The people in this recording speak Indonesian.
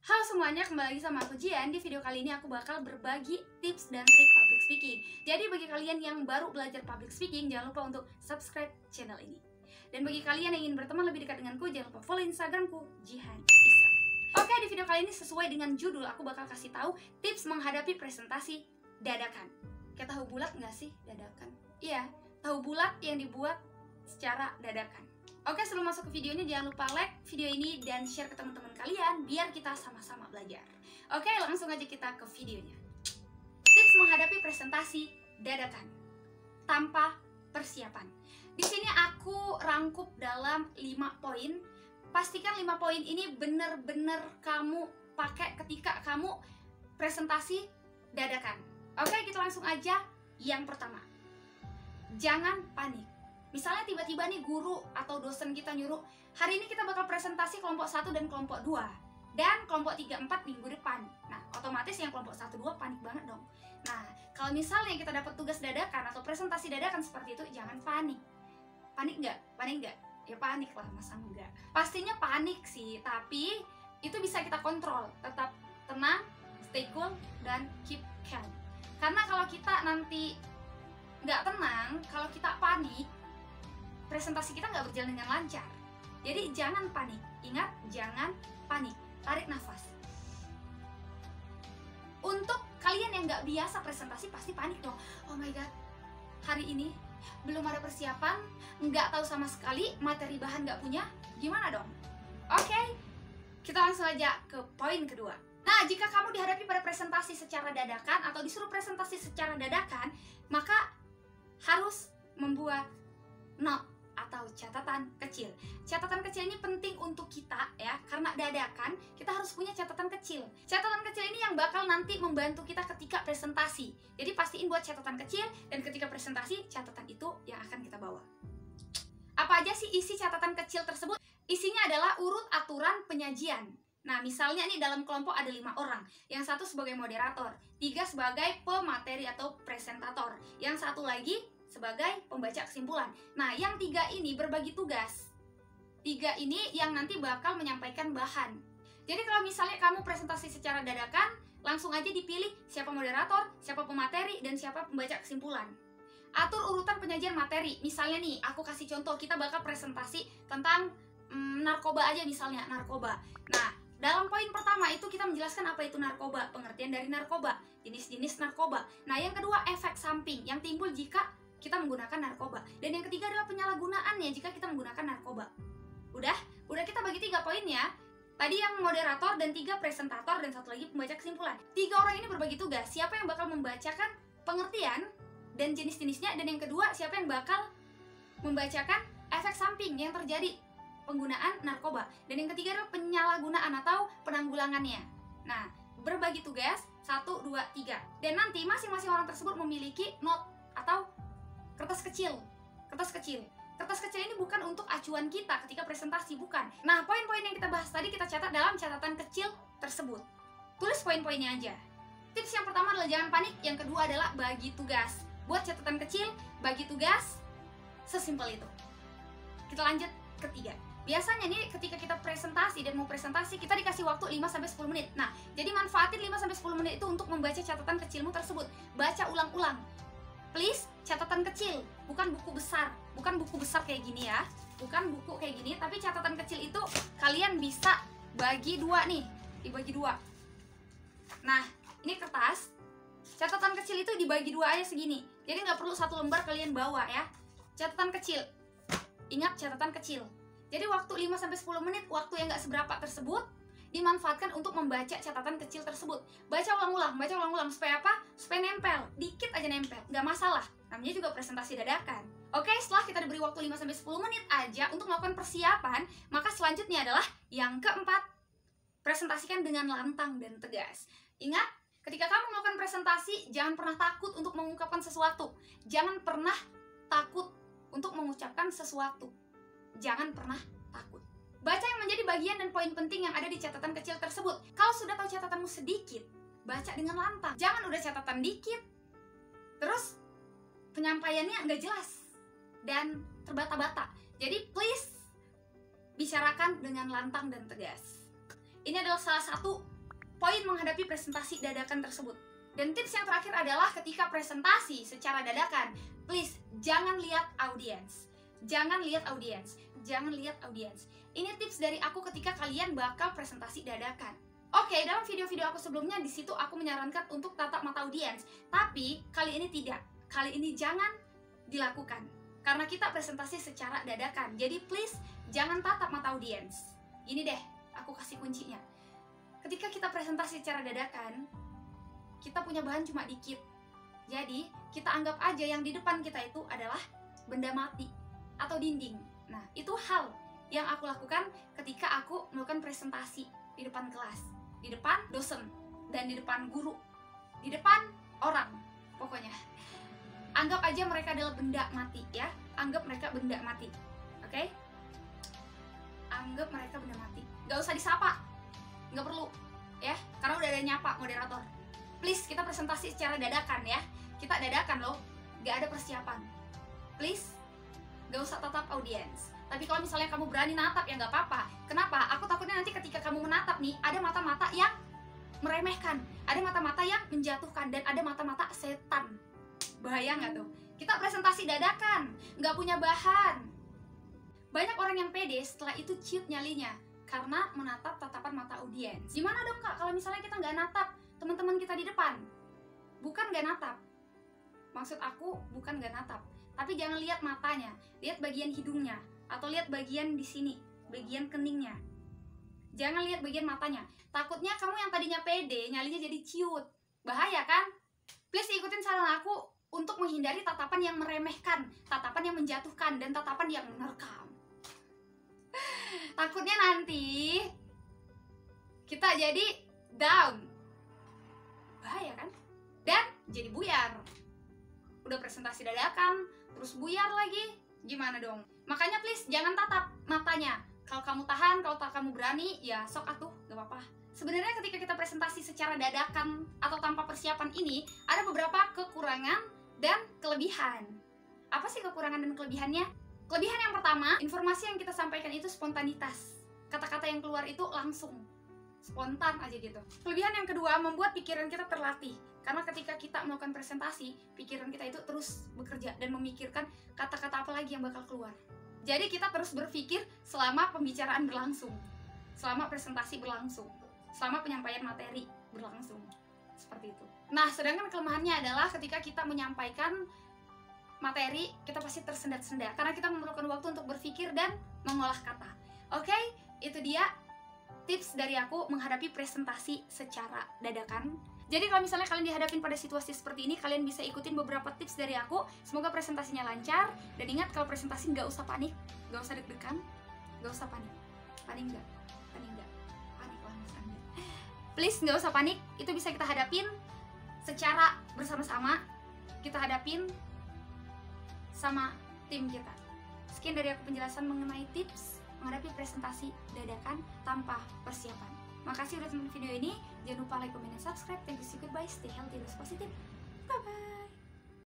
Halo semuanya, kembali lagi sama aku Jian. Di video kali ini aku bakal berbagi tips dan trik public speaking. Jadi bagi kalian yang baru belajar public speaking, jangan lupa untuk subscribe channel ini. Dan bagi kalian yang ingin berteman lebih dekat denganku, jangan lupa follow Instagramku, Jihan Isra. Oke, di video kali ini sesuai dengan judul, aku bakal kasih tahu tips menghadapi presentasi dadakan. Kayak tahu bulat nggak sih dadakan? Iya, tahu bulat yang dibuat secara dadakan. Oke, sebelum masuk ke videonya jangan lupa like video ini dan share ke teman-teman kalian biar kita sama-sama belajar. Oke, langsung aja kita ke videonya. Tips menghadapi presentasi dadakan tanpa persiapan. Di sini aku rangkup dalam 5 poin. Pastikan 5 poin ini bener-bener kamu pakai ketika kamu presentasi dadakan. Oke, kita langsung aja. Yang pertama, jangan panik. Misalnya tiba-tiba nih guru atau dosen kita nyuruh, hari ini kita bakal presentasi kelompok 1 dan kelompok 2 dan kelompok 3, 4 minggu depan. Nah, otomatis yang kelompok 1, 2 panik banget dong. Nah, kalau misalnya kita dapat tugas dadakan atau presentasi dadakan seperti itu, jangan panik. Panik nggak? Panik nggak? Ya panik lah, masa enggak? Pastinya panik sih, tapi itu bisa kita kontrol. Tetap tenang, stay cool, dan keep calm. Karena kalau kita nanti nggak tenang, kalau kita panik, presentasi kita nggak berjalan dengan lancar. Jadi jangan panik. Ingat, jangan panik. Tarik nafas. Untuk kalian yang nggak biasa presentasi pasti panik dong. Oh my god, hari ini belum ada persiapan, nggak tahu sama sekali, materi bahan nggak punya, gimana dong? Oke, kita langsung aja ke poin kedua. Nah, jika kamu dihadapi pada presentasi secara dadakan atau disuruh presentasi secara dadakan, maka harus membuat note atau catatan kecil. Catatan kecil ini penting untuk kita ya, karena dadakan kita harus punya catatan kecil. Catatan kecil ini yang bakal nanti membantu kita ketika presentasi. Jadi pastiin buat catatan kecil, dan ketika presentasi catatan itu yang akan kita bawa. Apa aja sih isi catatan kecil tersebut? Isinya adalah urut aturan penyajian. Nah, misalnya nih dalam kelompok ada 5 orang. Yang satu sebagai moderator, 3 sebagai pemateri atau presentator, yang satu lagi sebagai pembaca kesimpulan. Nah, yang 3 ini berbagi tugas. 3 ini yang nanti bakal menyampaikan bahan. Jadi kalau misalnya kamu presentasi secara dadakan, langsung aja dipilih siapa moderator, siapa pemateri, dan siapa pembaca kesimpulan. Atur urutan penyajian materi. Misalnya nih, aku kasih contoh, kita bakal presentasi tentang narkoba aja misalnya, narkoba. Nah, dalam poin pertama itu kita menjelaskan apa itu narkoba, pengertian dari narkoba, jenis-jenis narkoba. Nah, yang kedua, efek samping yang timbul jika kita menggunakan narkoba. Dan yang ketiga adalah penyalahgunaannya jika kita menggunakan narkoba. Udah kita bagi 3 poin ya. Tadi yang moderator dan 3 presentator dan satu lagi pembaca kesimpulan. 3 orang ini berbagi tugas. Siapa yang bakal membacakan pengertian dan jenis-jenisnya, dan yang kedua siapa yang bakal membacakan efek samping yang terjadi penggunaan narkoba. Dan yang ketiga adalah penyalahgunaan atau penanggulangannya. Nah, berbagi tugas 1, 2, 3. Dan nanti masing-masing orang tersebut memiliki note atau kertas kecil. Kertas kecil ini bukan untuk acuan kita ketika presentasi, bukan. Nah, poin-poin yang kita bahas tadi kita catat dalam catatan kecil tersebut. Tulis poin-poinnya aja. Tips yang pertama adalah jangan panik, yang kedua adalah bagi tugas. Buat catatan kecil, bagi tugas, sesimpel itu. Kita lanjut ketiga. Biasanya nih ketika kita presentasi dan mau presentasi, kita dikasih waktu 5-10 menit. Nah, jadi manfaatin 5-10 menit itu untuk membaca catatan kecilmu tersebut. Baca ulang-ulang. Please, catatan kecil, bukan buku besar. Bukan buku besar kayak gini ya. Bukan buku kayak gini, tapi catatan kecil itu kalian bisa bagi 2 nih. Dibagi 2. Nah, ini kertas. Catatan kecil itu dibagi 2 aja segini. Jadi nggak perlu 1 lembar kalian bawa ya. Catatan kecil. Ingat, catatan kecil. Jadi waktu 5-10 menit, waktu yang nggak seberapa tersebut dimanfaatkan untuk membaca catatan kecil tersebut. Baca ulang-ulang, supaya apa? Supaya nempel, dikit aja nempel, nggak masalah. Namanya juga presentasi dadakan. Oke, setelah kita diberi waktu 5-10 menit aja untuk melakukan persiapan, maka selanjutnya adalah yang keempat, presentasikan dengan lantang dan tegas. Ingat, ketika kamu melakukan presentasi, jangan pernah takut untuk mengungkapkan sesuatu. Jangan pernah takut untuk mengucapkan sesuatu. Jangan pernah takut. Baca yang menjadi bagian dan poin penting yang ada di catatan kecil tersebut. Kalau sudah tahu catatanmu sedikit, baca dengan lantang. Jangan udah catatan dikit, terus penyampaiannya nggak jelas dan terbata-bata. Jadi please, bicarakan dengan lantang dan tegas. Ini adalah salah satu poin menghadapi presentasi dadakan tersebut. Dan tips yang terakhir adalah ketika presentasi secara dadakan, please jangan lihat audiens. Jangan lihat audiens. Jangan lihat audiens. Ini tips dari aku ketika kalian bakal presentasi dadakan. Oke, dalam video-video aku sebelumnya di situ aku menyarankan untuk tatap mata audiens, tapi kali ini tidak. Kali ini jangan dilakukan karena kita presentasi secara dadakan. Jadi please jangan tatap mata audiens. Ini deh, aku kasih kuncinya. Ketika kita presentasi secara dadakan, kita punya bahan cuma dikit. Jadi kita anggap aja yang di depan kita itu adalah benda mati atau dinding. Nah, itu hal yang aku lakukan ketika aku melakukan presentasi di depan kelas, di depan dosen, dan di depan guru, di depan orang. Pokoknya anggap aja mereka adalah benda mati ya. Anggap mereka benda mati. Oke? Anggap mereka benda mati. Gak usah disapa. Gak perlu ya, karena udah ada nyapa moderator. Please, kita presentasi secara dadakan ya. Kita dadakan loh, gak ada persiapan. Please, gak usah tatap audiens. Tapi kalau misalnya kamu berani natap ya gak apa-apa. Kenapa? Aku takutnya nanti ketika kamu menatap nih, ada mata-mata yang meremehkan, ada mata-mata yang menjatuhkan, dan ada mata-mata setan. Bahaya nggak tuh? Kita presentasi dadakan, nggak punya bahan. Banyak orang yang pede setelah itu ciut nyalinya karena menatap tatapan mata audiens. Gimana dong kak kalau misalnya kita nggak natap teman-teman kita di depan? Bukan nggak natap, maksud aku bukan nggak natap, tapi jangan lihat matanya, lihat bagian hidungnya atau lihat bagian di sini, bagian keningnya. Jangan lihat bagian matanya. Takutnya kamu yang tadinya pede nyalinya jadi ciut. Bahaya kan? Please ikutin saran aku untuk menghindari tatapan yang meremehkan, tatapan yang menjatuhkan, dan tatapan yang menerkam. Takutnya nanti kita jadi down. Bahaya kan? Dan jadi buyar. Udah presentasi dadakan, terus buyar lagi. Gimana dong? Makanya please jangan tatap matanya. Kalau kamu tahan, kalau kamu berani, ya sok atuh, gak apa-apa. Sebenarnya ketika kita presentasi secara dadakan atau tanpa persiapan ini, ada beberapa kekurangan dan kelebihan. Apa sih kekurangan dan kelebihannya? Kelebihan yang pertama, informasi yang kita sampaikan itu spontanitas. Kata-kata yang keluar itu langsung, spontan aja gitu. Kelebihan yang kedua, membuat pikiran kita terlatih. Karena ketika kita melakukan presentasi, pikiran kita itu terus bekerja dan memikirkan kata-kata apa lagi yang bakal keluar. Jadi kita terus berpikir selama pembicaraan berlangsung, selama presentasi berlangsung, selama penyampaian materi berlangsung. Seperti itu. Nah, sedangkan kelemahannya adalah ketika kita menyampaikan materi, kita pasti tersendat-sendat karena kita memerlukan waktu untuk berpikir dan mengolah kata. Oke, itu dia tips dari aku menghadapi presentasi secara dadakan. Jadi kalau misalnya kalian dihadapin pada situasi seperti ini, kalian bisa ikutin beberapa tips dari aku. Semoga presentasinya lancar. Dan ingat, kalau presentasi nggak usah panik, nggak usah deg-degan, nggak usah panik. Panik nggak? Panik nggak? Panik lah misalnya. Please nggak usah panik, itu bisa kita hadapin secara bersama-sama. Kita hadapin sama tim kita. Sekian dari aku penjelasan mengenai tips menghadapi presentasi dadakan tanpa persiapan. Makasih udah tonton video ini. Jangan lupa like, comment, dan subscribe. Thank you, see you, goodbye. Stay healthy, stay positive. Bye-bye.